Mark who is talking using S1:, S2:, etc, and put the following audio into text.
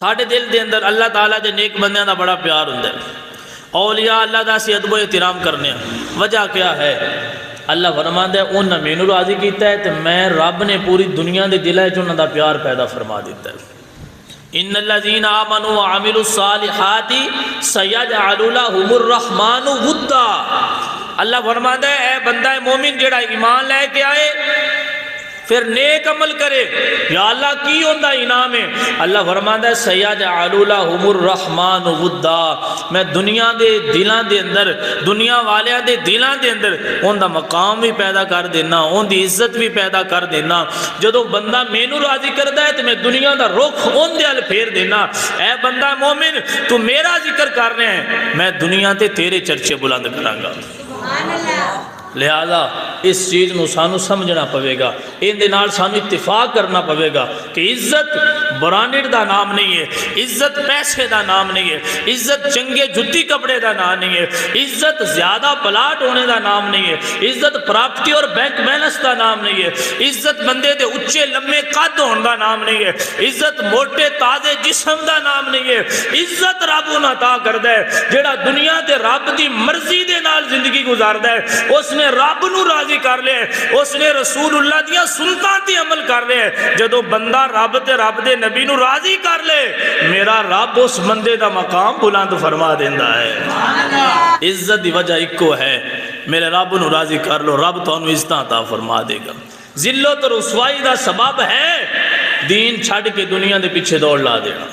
S1: ساڈے دل دے اندر اللہ تعالیٰ دے نیک بندیاں دا بڑا پیار ہوندا ہے۔ اولیاء اللہ دا اسی ادب و احترام کرنے ہیں۔ وجہ کیا ہے؟ اللہ فرماندا ہے انہاں مینوں راضی کیتا ہے تے میں رب نے پوری دنیا دے دلاں وچ انہاں دا پیار پیدا فرما دیتا ہے۔ ان الذین آمنوا وعملوا الصالحات سیجعل لهم الرحمن ودا۔ اللہ فرماندا ہے اے بندہ مومن جڑا ایمان لے کے آئے پھر نیک عمل کرے، یا اللہ کی ہوندا انعام ہے؟ اللہ فرماندا ہے سیجعل لهم الرحمن ودا، میں دنیا دے دلاں دے اندر، دنیا والیاں دے دلاں دے اندر اون دا مقام بھی پیدا کر دینا، اون دی عزت بھی پیدا کر دینا۔ جدوں بندہ مینوں راضی کردا ہے تے میں دنیا دا رخ اون دے ال پھیر دینا۔ اے بندہ مومن تو میرا ذکر کر رہے ہیں، میں دنیا تے تیرے چرچے بلند کراں گا۔ سبحان اللہ۔ لہذا اس چیز نو سانو سمجھنا پوے گا، ان دے نال سانو اتفاق کرنا پوے گا کہ عزت برانڈ دا نام نہیں ہے، عزت پیسے دا نام نہیں ہے، عزت چنگے جتی کپڑے دا نام نہیں ہے، عزت زیادہ پلاٹ ہونے دا نام نہیں ہے، عزت پراپرٹی اور بینک بیلنس دا نام نہیں ہے، عزت بندے دے اچھے لمبے قد ہون دا نام نہیں ہے، عزت موٹے تازے جسم دا نام نہیں ہے۔ عزت رب انہاں عطا کردا ہے جڑا دنیا دے رب دی مرضی دے نال زندگی گزاردا ہے، اس نے رب نو راضی کر لے، اس نے رسول اللہ دیا سنتاں تے عمل کر لے۔ جدو بندہ رب تے رب دے نبی نو راضی کر لے، میرا رب اس بندے دا مقام بلند فرما دیندا ہے۔ عزت دی وجہ ایکو ہے، میرے رب نو راضی کر لو، رب تانوں عزتاں عطا فرما دے گا۔ ذلت اور رسوائی دا سبب ہے دین چھڈ کے دنیا دے پیچھے دوڑ لا دینا۔